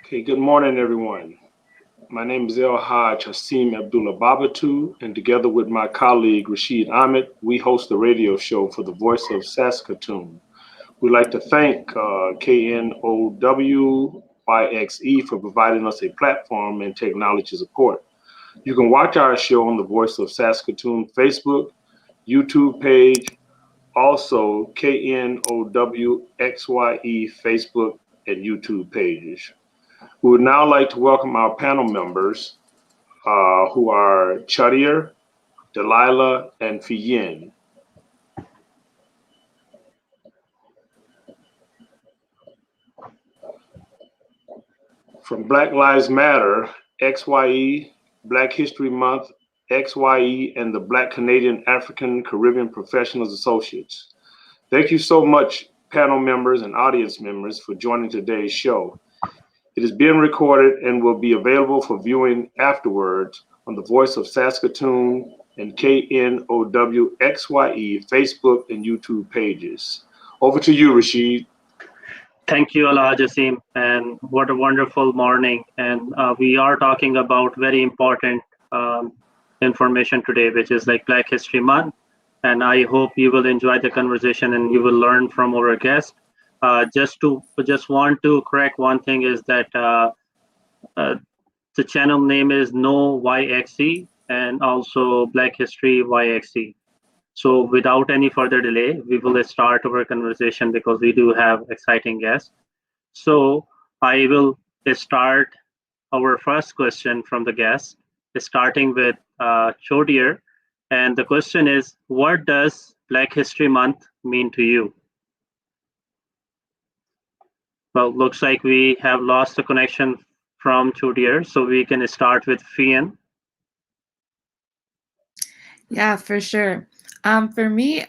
Okay, good morning, everyone. My name is El Haj Hassim Abdullah Babatu, and together with my colleague Rashid Ahmed, we host the radio show for the Voice of Saskatoon. We'd like to thank KNOWYXE for providing us a platform and technology support. You can watch our show on the Voice of Saskatoon Facebook, YouTube page, also KNOWXYE Facebook and YouTube pages. We would now like to welcome our panel members who are Chadir, Delilah, and Fiyin. From Black Lives Matter, XYE, Black History Month, XYE, and the Black Canadian African Caribbean Professionals Associates. Thank you so much, panel members and audience members, for joining today's show. It is being recorded and will be available for viewing afterwards on the Voice of Saskatoon and KNOWXYE Facebook and YouTube pages. Over to you, Rashid. Thank you, Alhaj Jassim, and what a wonderful morning. And we are talking about very important information today, which is like Black History Month. And I hope you will enjoy the conversation and you will learn from our guest. Just want to correct one thing is that the channel name is No YXE and also Black History YXE. So without any further delay, we will start our conversation because we do have exciting guests. So I will start our first question from the guest, starting with Chadir. And the question is, what does Black History Month mean to you? Well, looks like we have lost the connection from Chadir, so we can start with Fiyin. Yeah, for sure. For me,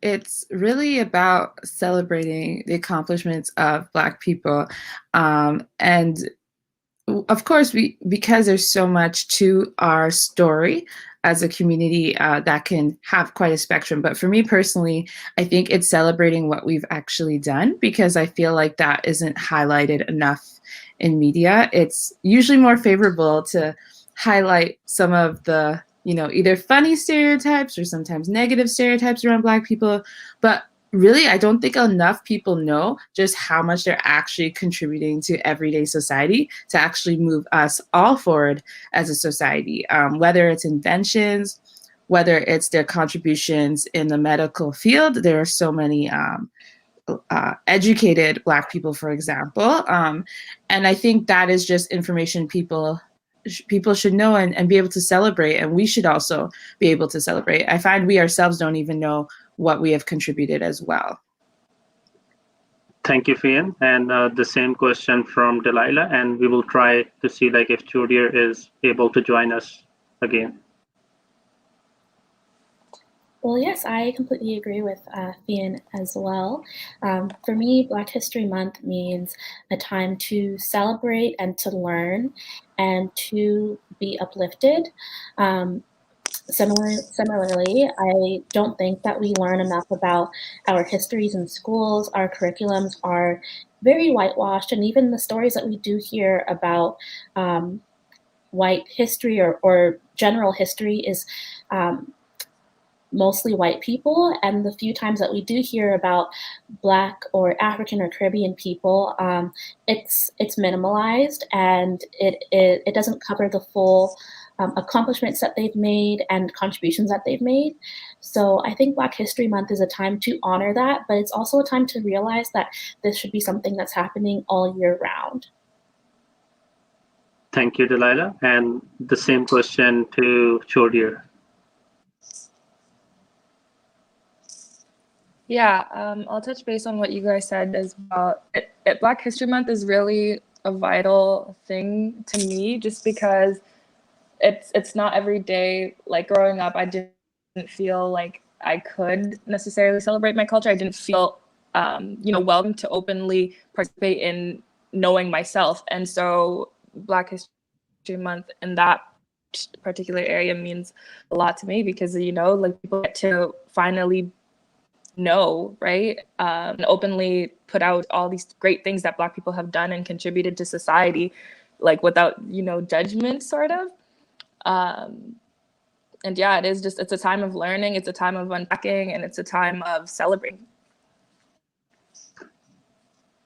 it's really about celebrating the accomplishments of Black people. And of course, because there's so much to our story as a community that can have quite a spectrum. But for me personally, I think it's celebrating what we've actually done because I feel like that isn't highlighted enough in media. It's usually more favorable to highlight some of the either funny stereotypes or sometimes negative stereotypes around Black people. But really, I don't think enough people know just how much they're actually contributing to everyday society to actually move us all forward as a society, whether it's inventions, whether it's their contributions in the medical field. There are so many educated Black people, for example. And I think that is just information people should know and be able to celebrate, and we should also be able to celebrate. I find we ourselves don't even know what we have contributed as well. Thank you, Fiyin. And the same question from Delilah, and we will try to see if Chadir is able to join us again. Well, yes, I completely agree with Fiyin as well. For me, Black History Month means a time to celebrate and to learn and to be uplifted. Similarly, I don't think that we learn enough about our histories in schools. Our curriculums are very whitewashed, and even the stories that we do hear about white history or general history is mostly white people, and the few times that we do hear about Black or African or Caribbean people, it's minimalized, and it doesn't cover the full accomplishments that they've made and contributions that they've made. So I think Black History Month is a time to honor that, but it's also a time to realize that this should be something that's happening all year round. Thank you, Delilah. And the same question to Chadir. Yeah, I'll touch base on what you guys said as well. Black History Month is really a vital thing to me, just because it's not every day. Like growing up, I didn't feel like I could necessarily celebrate my culture. I didn't feel, welcome to openly participate in knowing myself. And so Black History Month in that particular area means a lot to me because, people get to finally know, right? And openly put out all these great things that Black people have done and contributed to society, like without, judgment, sort of. And yeah, it's a time of learning, it's a time of unpacking, and it's a time of celebrating.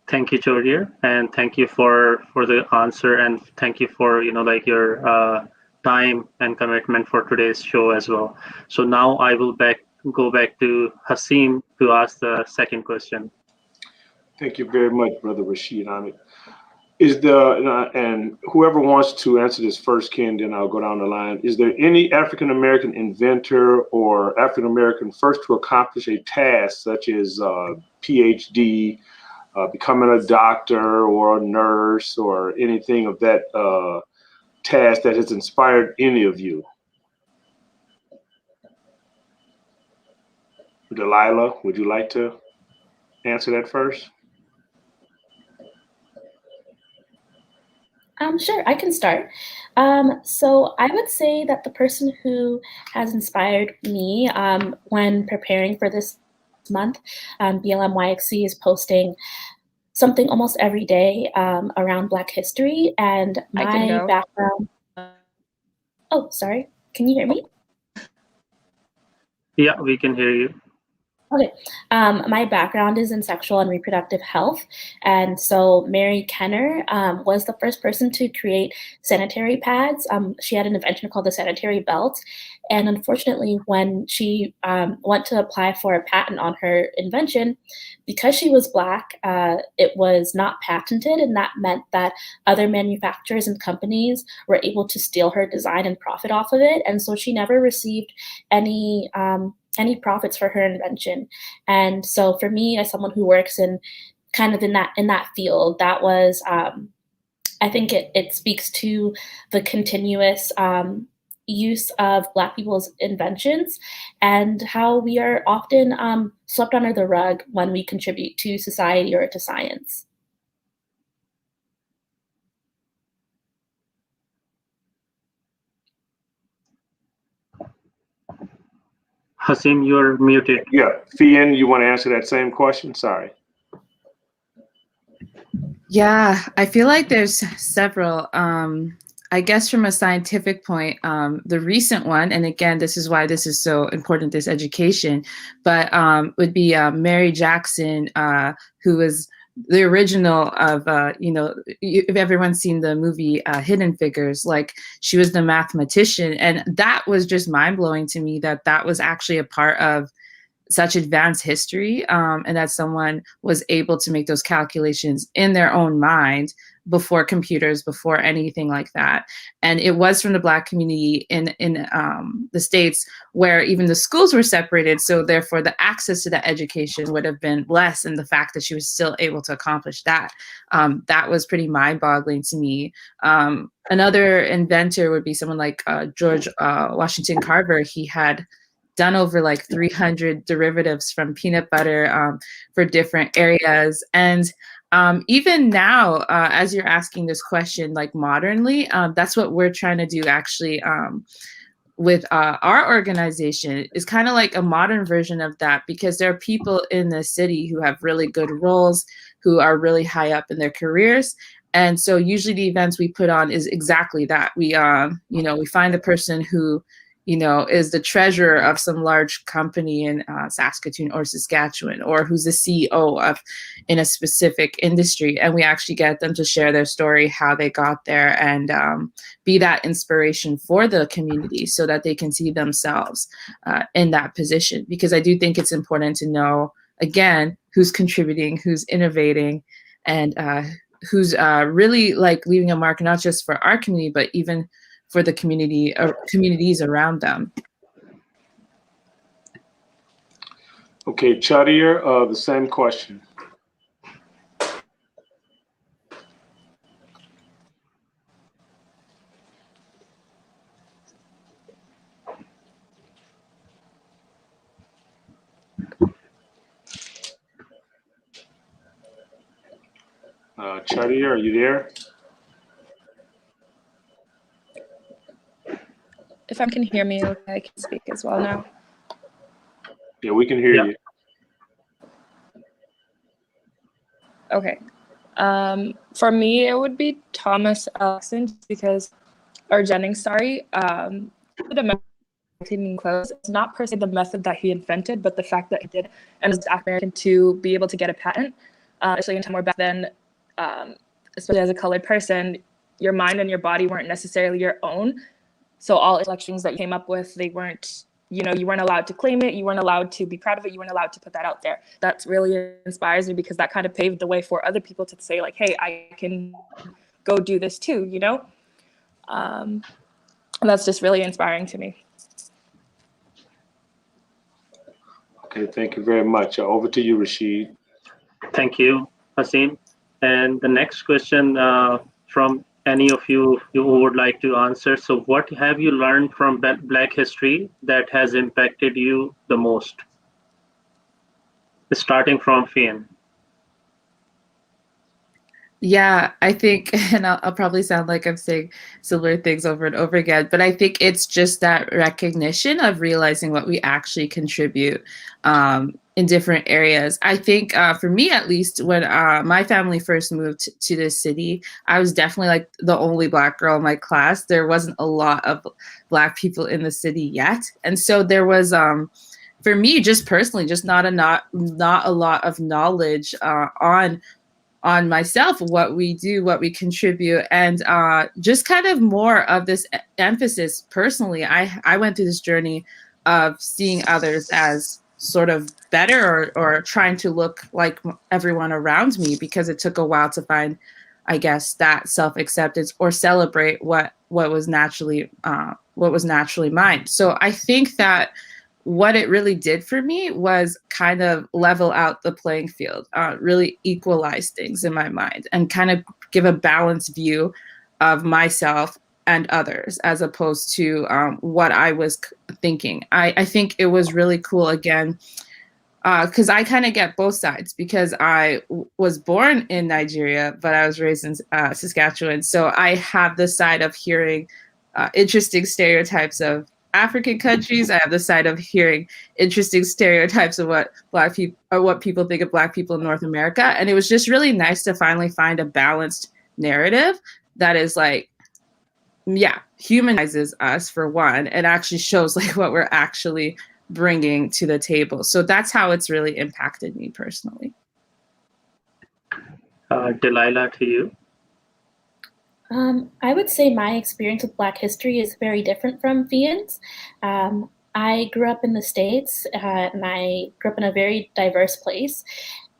Thank you, Jordir, and thank you for the answer, and thank you for your time and commitment for today's show as well. So now I will go back to Hasim to ask the second question. Thank you very much, Brother Rashid Ahmed. Is the and whoever wants to answer this first, Ken, then I'll go down the line. Is there any African American inventor or African American first to accomplish a task such as PhD, becoming a doctor or a nurse or anything of that task that has inspired any of you? Delilah, would you like to answer that first? Sure, I can start. So I would say that the person who has inspired me when preparing for this month, BLM-YXC is posting something almost every day around Black history, and my background. Oh, sorry. Can you hear me? Yeah, we can hear you. Okay. My background is in sexual and reproductive health. And so Mary Kenner was the first person to create sanitary pads. She had an invention called the sanitary belt. And unfortunately, when she went to apply for a patent on her invention, because she was Black, it was not patented. And that meant that other manufacturers and companies were able to steal her design and profit off of it. And so she never received any profits for her invention. And so for me, as someone who works in kind of in that field, that was I think it speaks to the continuous use of Black people's inventions and how we are often swept under the rug when we contribute to society or to science. Hasim, you're muted. Yeah, Fian, you want to answer that same question? Sorry. Yeah, I feel like there's several. I guess from a scientific point, the recent one, and again, this is why this is so important, this education, but would be Mary Jackson, who was the original of, if everyone's seen the movie Hidden Figures, like she was the mathematician. And that was just mind blowing to me that was actually a part of such advanced history, and that someone was able to make those calculations in their own mind before computers, before anything like that. And it was from the Black community in the States, where even the schools were separated. So therefore the access to that education would have been less, and the fact that she was still able to accomplish that, that was pretty mind-boggling to me. Another inventor would be someone like George Washington Carver. He had done over like 300 derivatives from peanut butter for different areas. And even now, as you're asking this question, like modernly, that's what we're trying to do actually with our organization, is kind of like a modern version of that, because there are people in the city who have really good roles, who are really high up in their careers. And so usually the events we put on is exactly that. We, we find a person who is the treasurer of some large company in Saskatoon or Saskatchewan, or who's the CEO of in a specific industry. And we actually get them to share their story, how they got there, and be that inspiration for the community so that they can see themselves in that position. Because I do think it's important to know, again, who's contributing, who's innovating, and who's really like leaving a mark, not just for our community, but even for the community or communities around them. Okay, Chadir, the same question. Chadir, are you there? If I can hear me, okay, I can speak as well now. Yeah, we can hear you. Okay. For me, it would be Thomas Edison because, or Jennings, sorry. The method of cleaning clothes, it's not per se the method that he invented, but the fact that he did and was African American to be able to get a patent, especially in time where back then, especially as a colored person, your mind and your body weren't necessarily your own. So all intellectuals that you came up with, they weren't, you weren't allowed to claim it. You weren't allowed to be proud of it. You weren't allowed to put that out there. That's really inspires me because that kind of paved the way for other people to say like, hey, I can go do this too, and that's just really inspiring to me. Okay, thank you very much. Over to you, Rashid. Thank you, Hasim. And the next question from any of you who would like to answer. So what have you learned from Black history that has impacted you the most? Starting from Fian. Yeah, I think, and I'll probably sound like I'm saying similar things over and over again, but I think it's just that recognition of realizing what we actually contribute in different areas. I think for me, at least, when my family first moved to this city, I was definitely like the only Black girl in my class. There wasn't a lot of Black people in the city yet. And so there was, for me, just personally, just not a lot of knowledge on myself, what we do, what we contribute, and just kind of more of this emphasis personally. I went through this journey of seeing others as sort of better or trying to look like everyone around me because it took a while to find, I guess, that self-acceptance or celebrate what was naturally mine. So I think that what it really did for me was kind of level out the playing field, really equalize things in my mind and kind of give a balanced view of myself and others as opposed to what I was thinking. I think it was really cool again, because I kind of get both sides because I was born in Nigeria, but I was raised in Saskatchewan. So I have the side of hearing interesting stereotypes of African countries. I have the side of hearing interesting stereotypes of what Black people or what people think of Black people in North America. And it was just really nice to finally find a balanced narrative that is like, yeah, humanizes us for one, and actually shows like what we're actually bringing to the table. So that's how it's really impacted me personally. Delilah, to you. I would say my experience with Black history is very different from Fian's. I grew up in the States, and I grew up in a very diverse place.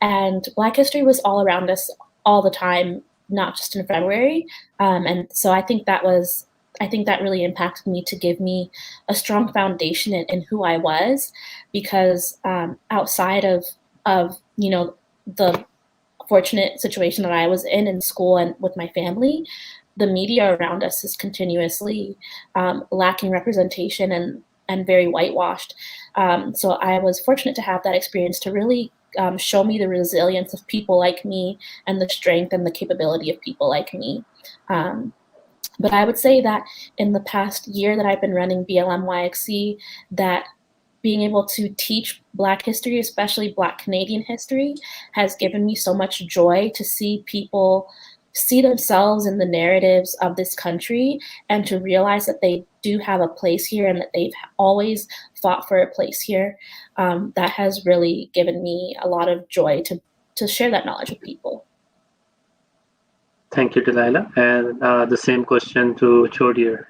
And Black history was all around us all the time, not just in February. And so I think that really impacted me to give me a strong foundation in who I was, because outside of the fortunate situation that I was in school and with my family, the media around us is continuously lacking representation and very whitewashed. So I was fortunate to have that experience to really show me the resilience of people like me and the strength and the capability of people like me. But I would say that in the past year that I've been running BLM-YXC, that being able to teach Black history, especially Black Canadian history, has given me so much joy to see people see themselves in the narratives of this country and to realize that they do have a place here and that they've always fought for a place here. That has really given me a lot of joy to share that knowledge with people. Thank you, Delilah. And the same question to Chodier.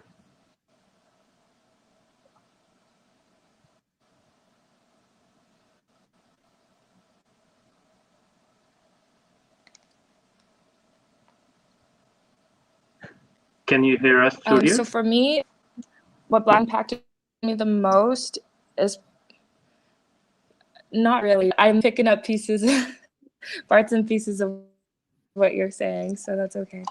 Can you hear us, Chodier? So for me, what Black impacted me the most is not really. I'm picking up pieces, parts and pieces of what you're saying, so that's okay.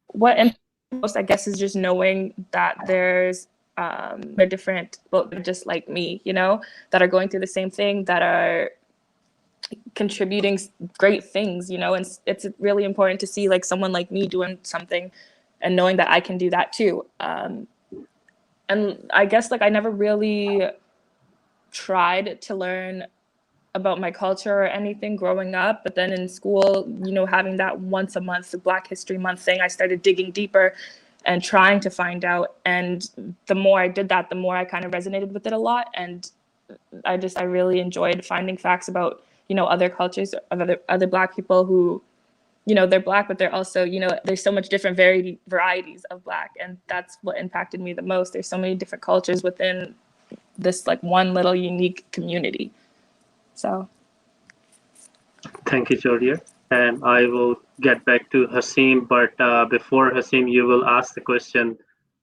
What impacts most, I guess, is just knowing that there's they're different, but just like me, that are going through the same thing, that are contributing great things, and it's really important to see like someone like me doing something and knowing that I can do that too. And I guess like I never really tried to learn about my culture or anything growing up, but then in school, you know, having that once a month, the Black History Month thing, I started digging deeper and trying to find out. And the more I did that, the more I kind of resonated with it a lot. And I really enjoyed finding facts about, you know, other cultures, of other Black people who, you know, they're Black, but they're also, you know, there's so much different varieties of Black. And that's what impacted me the most. There's so many different cultures within this like one little unique community. So. Thank you, Jodia. And I will get back to Hasim, but before Hasim, you will ask the question,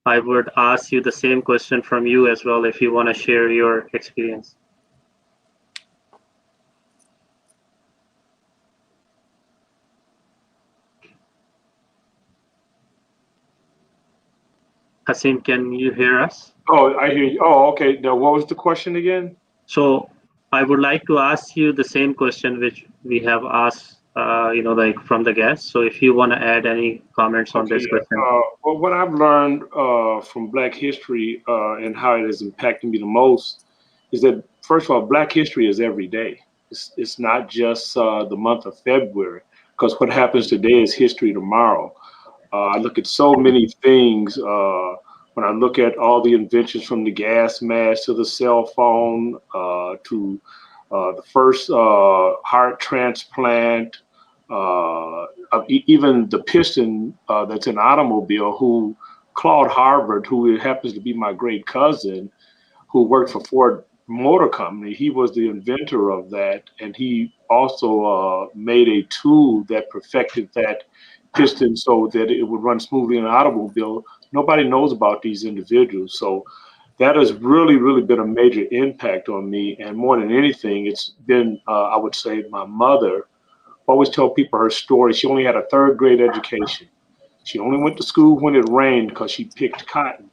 I would ask you the same question from you as well if you want to share your experience. Hasim, can you hear us? Oh, I hear you. Oh, okay. Now, what was the question again? So I would like to ask you the same question which we have asked, you know, like from the guests. So if you want to add any comments on this question. Well, what I've learned from Black history and how it has impacted me the most is that, first of all, Black history is every day. It's not just the month of February, because what happens today is history tomorrow. I look at so many things when I look at all the inventions from the gas mask to the cell phone to the first heart transplant, even the piston that's in an automobile, who Claude Harvard, who happens to be my great cousin, who worked for Ford Motor Company, he was the inventor of that. And he also made a tool that perfected that piston so that it would run smoothly in an automobile. Nobody knows about these individuals. So that has really, really been a major impact on me. And more than anything, it's been, I would say, my mother. I always tell people her story. She only had a third grade education. She only went to school when it rained because she picked cotton.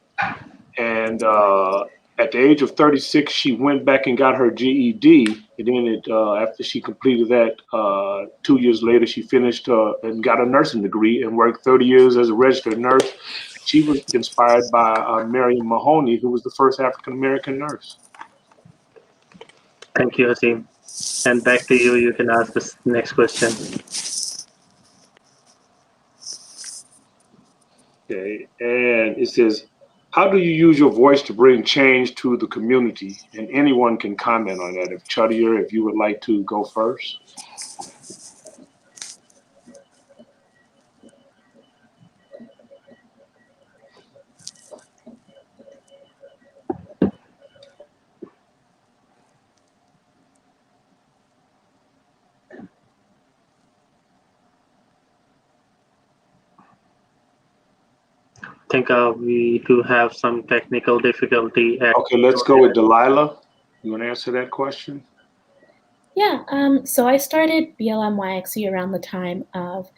And at the age of 36, she went back and got her GED. And then after she completed that, 2 years later, she finished and got a nursing degree and worked 30 years as a registered nurse. She was inspired by Marion Mahoney, who was the first African-American nurse. Thank you, Hasim. And back to you, you can ask this next question. Okay, and it says, how do you use your voice to bring change to the community? And anyone can comment on that. If Chadia, if you would like to go first. I think we do have some technical difficulty. Okay, let's go with Delilah. You want to answer that question? Yeah, so I started BLM-YXC around the time of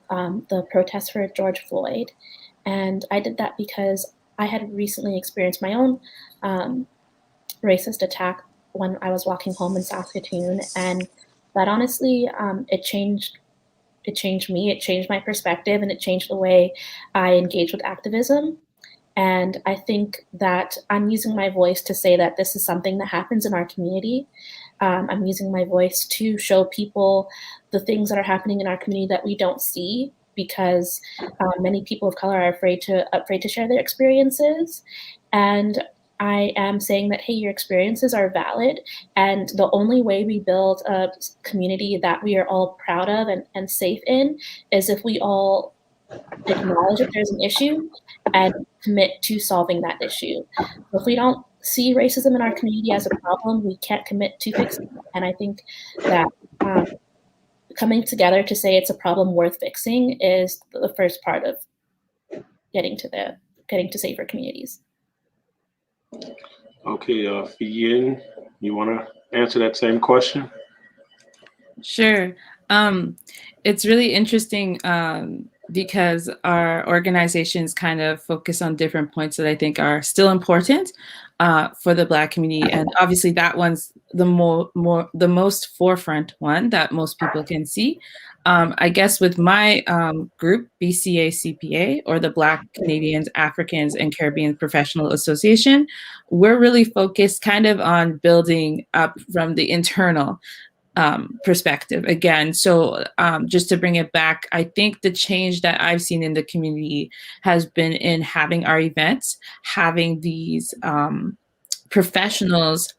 the protests for George Floyd. And I did that because I had recently experienced my own racist attack when I was walking home in Saskatoon. And that honestly, it changed me, it changed my perspective, and it changed the way I engage with activism. And I think that I'm using my voice to say that this is something that happens in our community. I'm using my voice to show people the things that are happening in our community that we don't see, because many people of color are afraid to share their experiences. And I am saying that, hey, your experiences are valid, and the only way we build a community that we are all proud of and safe in is if we all acknowledge that there's an issue and commit to solving that issue. If we don't see racism in our community as a problem, we can't commit to fixing it. And I think that coming together to say it's a problem worth fixing is the first part of getting to safer communities. Okay, Fiyin, you want to answer that same question? Sure. It's really interesting because our organizations kind of focus on different points that I think are still important for the Black community, and obviously that one's the most forefront one that most people can see. I guess with my group, BCA-CPA, or the Black Canadians, Africans, and Caribbean Professional Association, we're really focused kind of on building up from the internal. perspective again. So just to bring it back, I think the change that I've seen in the community has been in having our events, having these professionals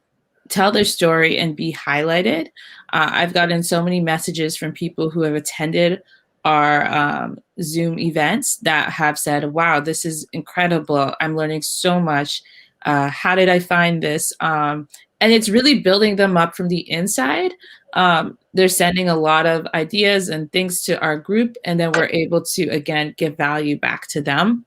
tell their story and be highlighted. I've gotten so many messages from people who have attended our Zoom events that have said, wow, this is incredible. I'm learning so much. How did I find this? And it's really building them up from the inside. They're sending a lot of ideas and things to our group, and then we're able to, again, give value back to them.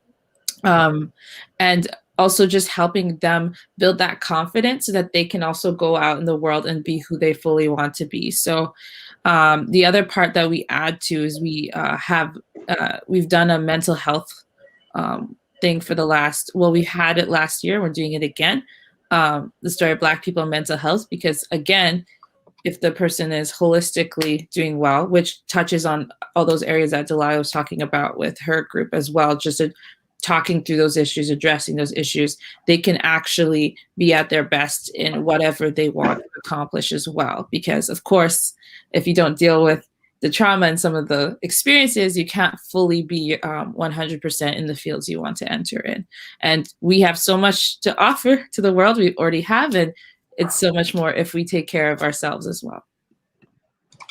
And also just helping them build that confidence so that they can also go out in the world and be who they fully want to be. So the other part that we add to is we've done a mental health thing for we had it last year, we're doing it again. The story of Black people and mental health, because again, if the person is holistically doing well, which touches on all those areas that Delilah was talking about with her group as well, just talking through those issues, addressing those issues, they can actually be at their best in whatever they want to accomplish as well. Because of course, if you don't deal with the trauma and some of the experiences, you can't fully be 100% in the fields you want to enter in. And we have so much to offer to the world, we already have, and it's so much more if we take care of ourselves as well.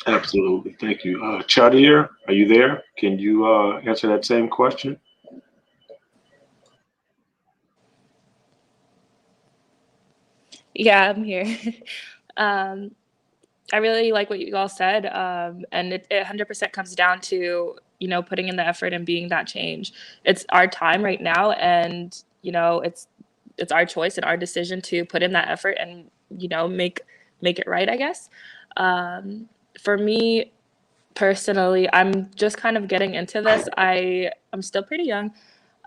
Absolutely, thank you. Chadir, are you there? Can you answer that same question? Yeah, I'm here. I really like what you all said, and it 100% comes down to, putting in the effort and being that change. It's our time right now, and it's our choice and our decision to put in that effort and make it right, I guess. For me personally, I'm just kind of getting into this. I'm still pretty young,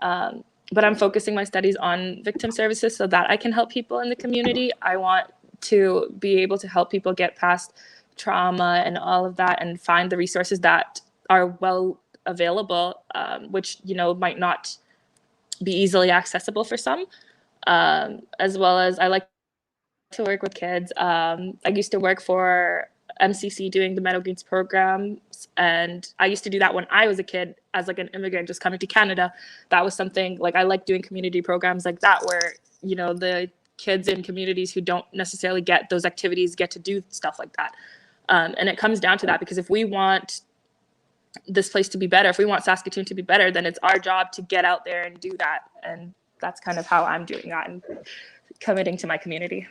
but I'm focusing my studies on victim services so that I can help people in the community. I want to be able to help people get past trauma and all of that and find the resources that are well available, which, might not be easily accessible for some, as well as I like to work with kids. I used to work for MCC doing the Meadow Greens programs, and I used to do that when I was a kid as like an immigrant just coming to Canada. That was something like I like doing community programs like that where the kids in communities who don't necessarily get those activities get to do stuff like that. And it comes down to that, because if we want this place to be better, if we want Saskatoon to be better, then it's our job to get out there and do that. And that's kind of how I'm doing that and committing to my community.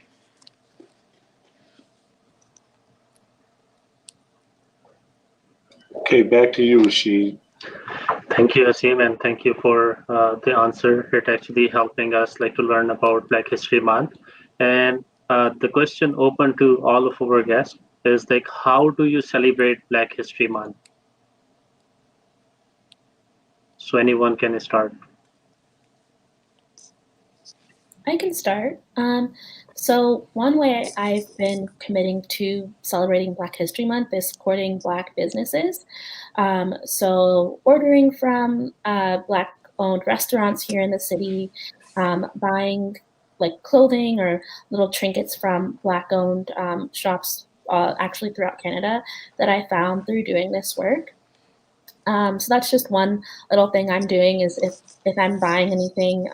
Okay, back to you, Rashid. Thank you, Asim, and thank you for the answer. It actually helping us to learn about Black History Month. And the question open to all of our guests is how do you celebrate Black History Month? So anyone can start. I can start. So one way I've been committing to celebrating Black History Month is supporting Black businesses. So ordering from Black-owned restaurants here in the city, buying clothing or little trinkets from Black-owned shops actually throughout Canada that I found through doing this work. So that's just one little thing I'm doing, is if I'm buying anything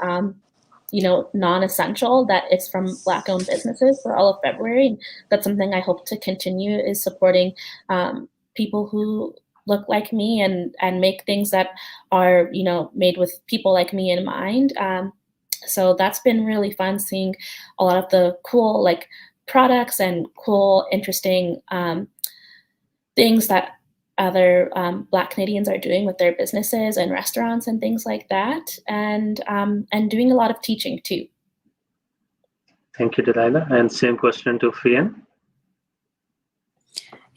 non-essential, that it's from Black-owned businesses for all of February. And that's something I hope to continue, is supporting people who look like me and make things that are, made with people like me in mind. So that's been really fun, seeing a lot of the cool products and cool, interesting things that other Black Canadians are doing with their businesses and restaurants and things like that, and doing a lot of teaching too. Thank you, Delilah. And same question to Fian.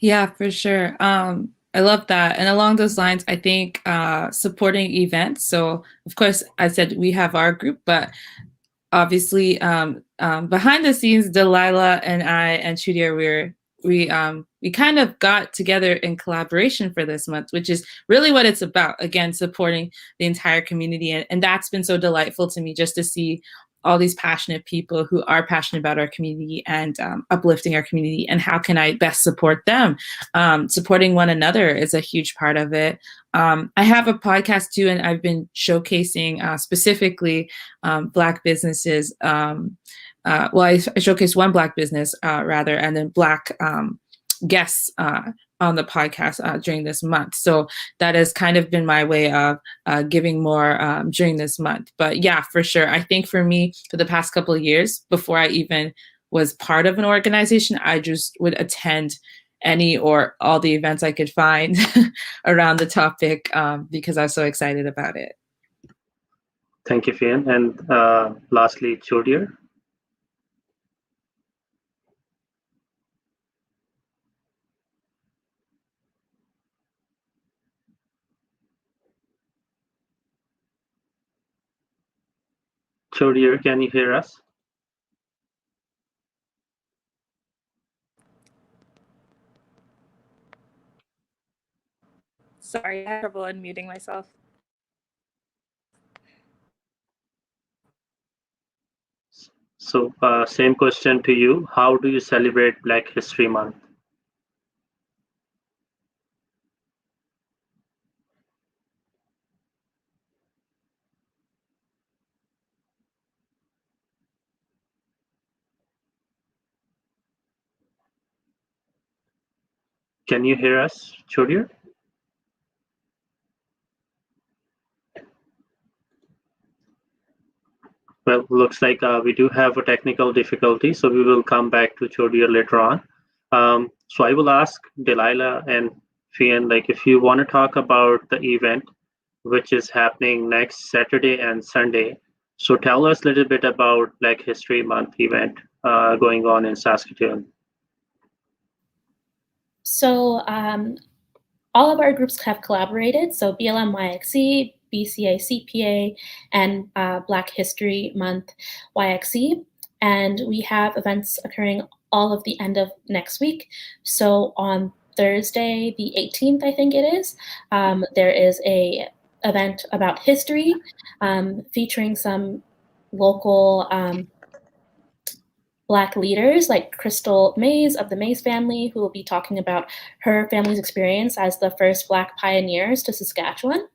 Yeah, for sure. I love that. And along those lines, I think supporting events. So of course, I said we have our group, but obviously behind the scenes, Delilah and I and Chadir, we kind of got together in collaboration for this month, which is really what it's about. Again, supporting the entire community. And that's been so delightful to me, just to see all these passionate people who are passionate about our community and uplifting our community, and how can I best support them? Supporting one another is a huge part of it. I have a podcast too, and I've been showcasing specifically Black businesses. I showcased one Black business rather, and then Black guests on the podcast during this month. So that has kind of been my way of giving more during this month. But yeah, for sure. I think for me, for the past couple of years, before I even was part of an organization, I just would attend any or all the events I could find around the topic because I was so excited about it. Thank you, Fian. And lastly, Chodier. Chodier, can you hear us? Sorry, I had trouble unmuting myself. So same question to you. How do you celebrate Black History Month? Can you hear us, Chodier? Well, looks like we do have a technical difficulty, so we will come back to Chodier later on. So I will ask Delilah and Fian, like, if you want to talk about the event, which is happening next Saturday and Sunday. So tell us a little bit about Black History Month event going on in Saskatoon. So all of our groups have collaborated. So BLM-YXC, BCA CPA, and Black History Month YXC. And we have events occurring all of the end of next week. So on Thursday, the 18th, I think it is, there is a event about history featuring some local Black leaders like Crystal Mays of the Mays family, who will be talking about her family's experience as the first Black pioneers to Saskatchewan.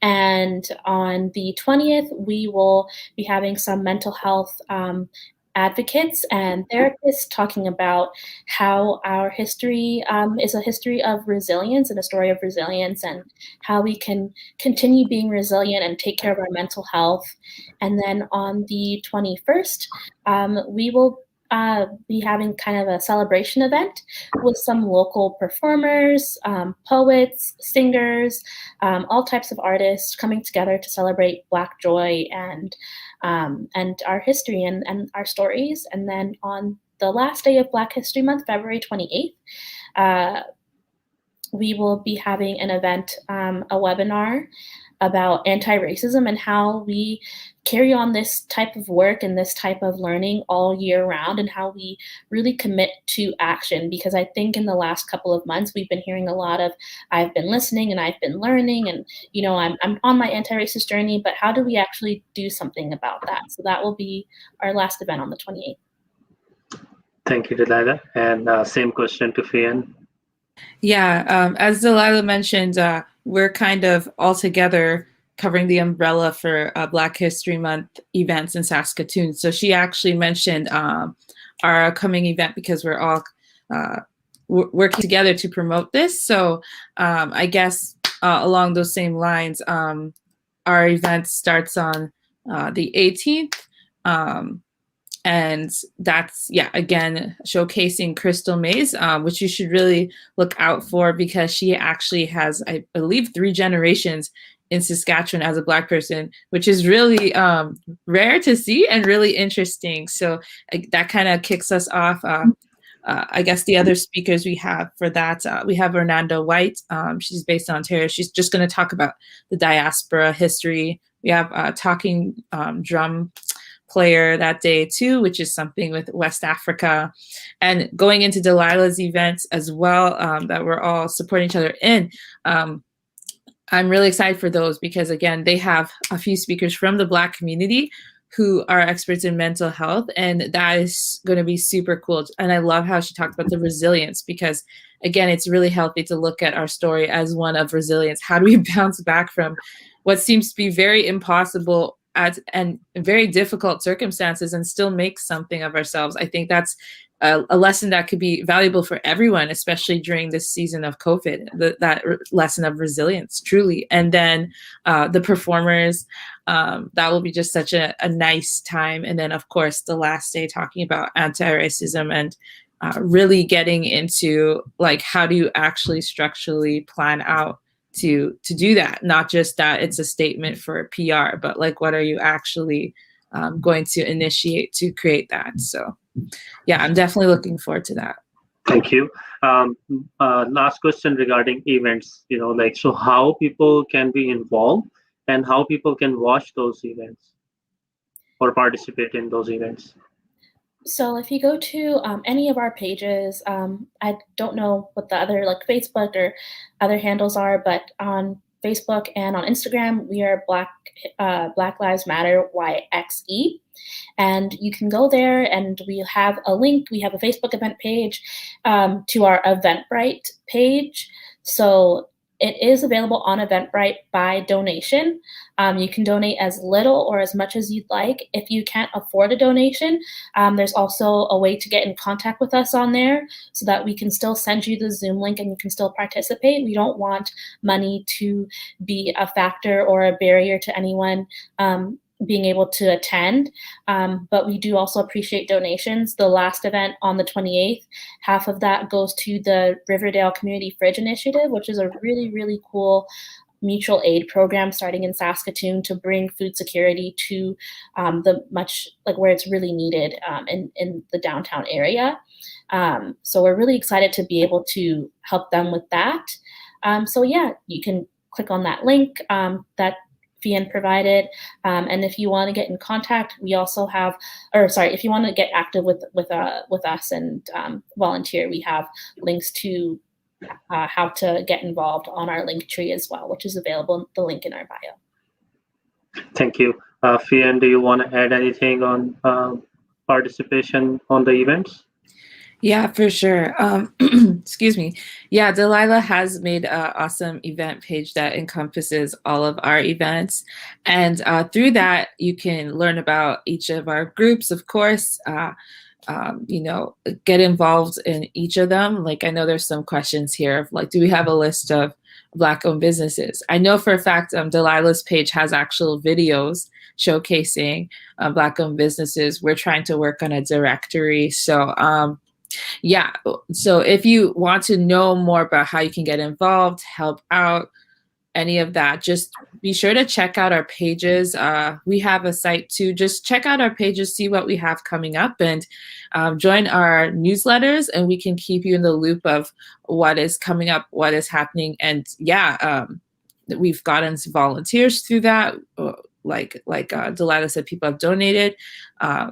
And on the 20th, we will be having some mental health advocates and therapists talking about how our history is a history of resilience and a story of resilience, and how we can continue being resilient and take care of our mental health. And then on the 21st, we will be having kind of a celebration event with some local performers, poets, singers, all types of artists coming together to celebrate Black joy and our history and our stories. And then on the last day of Black History Month, February 28th, we will be having an event, a webinar about anti-racism and how we carry on this type of work and this type of learning all year round, and how we really commit to action. Because I think in the last couple of months, we've been hearing a lot of, I've been listening and I've been learning, and I'm on my anti-racist journey, but how do we actually do something about that? So that will be our last event on the 28th. Thank you, Delilah. And same question to Fian. Yeah, as Delilah mentioned, we're kind of all together covering the umbrella for Black History Month events in Saskatoon. So she actually mentioned our upcoming event because we're all working together to promote this. So I guess along those same lines, our event starts on the 18th. And that's, again, showcasing Crystal Mays, which you should really look out for, because she actually has, I believe, 3 generations in Saskatchewan as a Black person, which is really rare to see and really interesting. So that kind of kicks us off. I guess the other speakers we have for that, we have Orlando White. She's based in Ontario. She's just going to talk about the diaspora history. We have talking drum player that day too, which is something with West Africa, and going into Delilah's events as well, that we're all supporting each other in. I'm really excited for those because, again, they have a few speakers from the Black community who are experts in mental health, and that is going to be super cool. And I love how she talked about the resilience, because again, it's really healthy to look at our story as one of resilience. How do we bounce back from what seems to be very impossible and very difficult circumstances and still make something of ourselves? I think that's a lesson that could be valuable for everyone, especially during this season of COVID, that lesson of resilience, truly. And then the performers, that will be just such a nice time. And then, of course, the last day talking about anti-racism and really getting into like, how do you actually structurally plan out to do that? Not just that it's a statement for PR, but like, what are you actually going to initiate to create that? So yeah, I'm definitely looking forward to that. Thank you. Last question regarding events, like, so how people can be involved and how people can watch those events or participate in those events. So if you go to any of our pages, I don't know what the other like Facebook or other handles are, but on Facebook and on Instagram, we are Black Lives Matter YXE. And you can go there and we have a link. We have a Facebook event page to our Eventbrite page. So it is available on Eventbrite by donation. You can donate as little or as much as you'd like. If you can't afford a donation, there's also a way to get in contact with us on there so that we can still send you the Zoom link and you can still participate. We don't want money to be a factor or a barrier to anyone being able to attend, but we do also appreciate donations. The last event on the 28th, half of that goes to the Riverdale Community Fridge Initiative, which is a really, really cool mutual aid program starting in Saskatoon to bring food security to the much like where it's really needed in the downtown area. So we're really excited to be able to help them with that. So yeah, you can click on that link that Fionn provided, and if you want to get in contact, we also have, if you want to get active with us and volunteer, we have links to how to get involved on our link tree as well, which is available, the link in our bio. Thank you. Fionn, do you want to add anything on participation on the events? Yeah, for sure. Excuse me. Yeah, Delilah has made an awesome event page that encompasses all of our events. And through that, you can learn about each of our groups, of course, get involved in each of them. Like, I know there's some questions here of like, do we have a list of Black-owned businesses? I know for a fact Delilah's page has actual videos showcasing Black-owned businesses. We're trying to work on a directory. So yeah, so if you want to know more about how you can get involved, help out, any of that, just be sure to check out our pages. We have a site too. Just check out our pages, see what we have coming up, and join our newsletters, and we can keep you in the loop of what is coming up, what is happening. And yeah, we've gotten some volunteers through that. Like Delilah said, people have donated.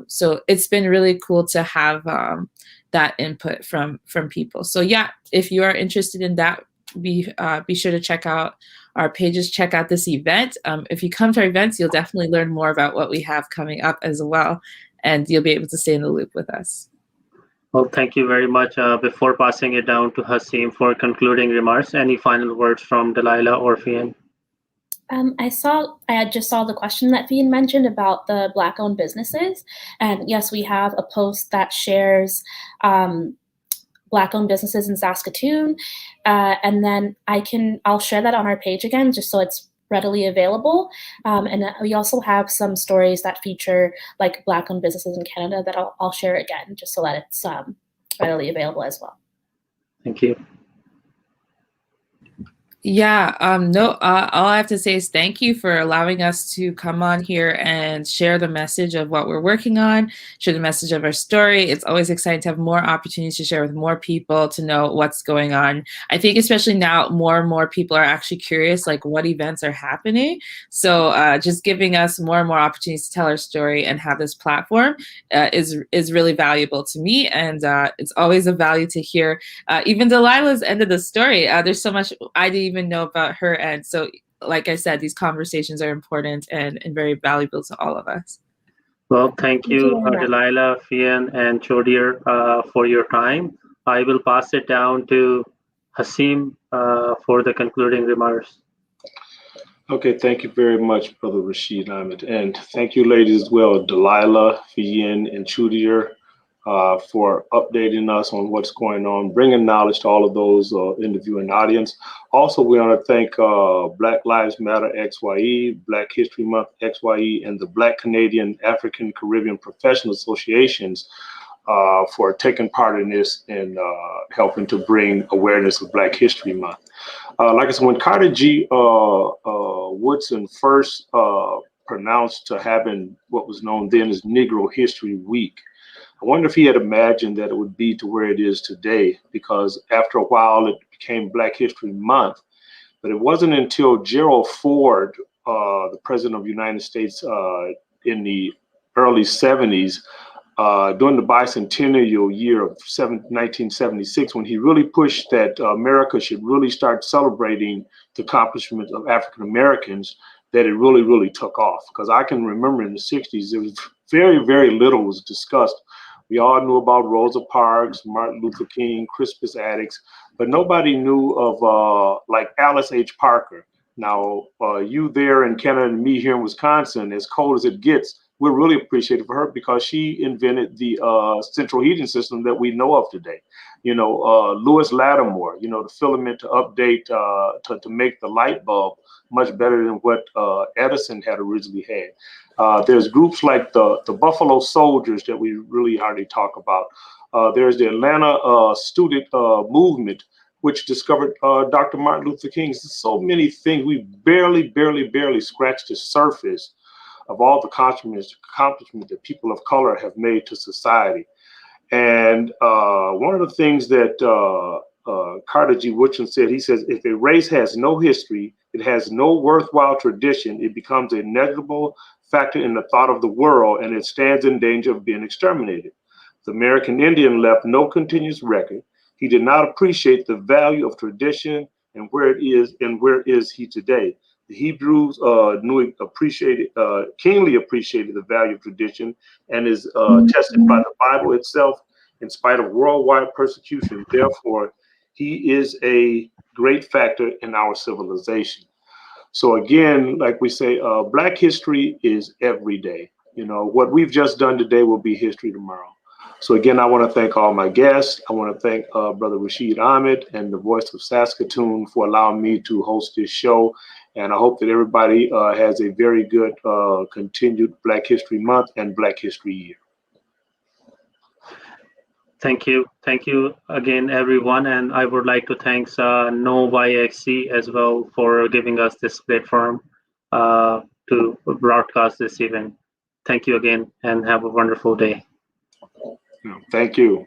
So it's been really cool to have that input from people. So yeah, if you are interested in that, be sure to check out our pages, check out this event. If you come to our events, you'll definitely learn more about what we have coming up as well, and you'll be able to stay in the loop with us. Well, thank you very much. Before passing it down to Haseem for concluding remarks, any final words from Delilah or Fionn? I just saw the question that Fionn mentioned about the Black-owned businesses. And yes, we have a post that shares Black-owned businesses in Saskatoon. And then I'll share that on our page again, just so it's readily available. And we also have some stories that feature like Black-owned businesses in Canada that I'll share again, just so that it's readily available as well. Thank you. Yeah, no, all I have to say is thank you for allowing us to come on here and share the message of what we're working on, share the message of our story. It's always exciting to have more opportunities to share with more people, to know what's going on. I think especially now, more and more people are actually curious, like what events are happening. So just giving us more and more opportunities to tell our story and have this platform is really valuable to me. And it's always a value to hear even Delilah's end of the story. There's so much I didn't even know about her end. So like I said, these conversations are important and very valuable to all of us. Well, thank you you, very much. Delilah, Fian, and Chodir, for your time. I will pass it down to Hasim for the concluding remarks. Okay, thank you very much, Brother Rashid Ahmed. And thank you, ladies, as well, Delilah, Fian, and Chudier, for updating us on what's going on, bringing knowledge to all of those in the viewing audience. Also, we want to thank Black Lives Matter XYE, Black History Month XYE, and the Black Canadian African Caribbean Professional Associations for taking part in this and helping to bring awareness of Black History Month. Like I said, when Carter G. Woodson first pronounced to having what was known then as Negro History Week, I wonder if he had imagined that it would be to where it is today, because after a while it became Black History Month. But it wasn't until Gerald Ford, the President of the United States in the early 70s, during the bicentennial year of 1976, when he really pushed that America should really start celebrating the accomplishments of African Americans, that it really, really took off. Because I can remember in the 60s, there was very, very little was discussed. We all knew about Rosa Parks, Martin Luther King, Crispus Attucks, but nobody knew of like Alice H. Parker. Now, you there in Canada and me here in Wisconsin, as cold as it gets, we're really appreciative of her because she invented the central heating system that we know of today. You know, Lewis Lattimore, you know, the filament to update, to make the light bulb much better than what Edison had originally had. There's groups like the Buffalo Soldiers that we really hardly talk about. There's the Atlanta student movement, which discovered Dr. Martin Luther King. So many things. We barely scratched the surface of all the accomplishments that people of color have made to society. And one of the things that Carter G. Woodson said, he says, if a race has no history, it has no worthwhile tradition, it becomes a negligible factor in the thought of the world, and it stands in danger of being exterminated. The American Indian left no continuous record. He did not appreciate the value of tradition and where it is and where is he today. The Hebrews keenly appreciated the value of tradition and is tested by the Bible itself in spite of worldwide persecution. Therefore, he is a great factor in our civilization. So again, like we say, Black history is every day. You know, what we've just done today will be history tomorrow. So again, I want to thank all my guests. I want to thank Brother Rashid Ahmed and the Voice of Saskatoon for allowing me to host this show. And I hope that everybody has a very good continued Black History Month and Black History Year. Thank you. Thank you again, everyone. And I would like to thank NoYXC as well for giving us this platform to broadcast this event. Thank you again and have a wonderful day. Thank you.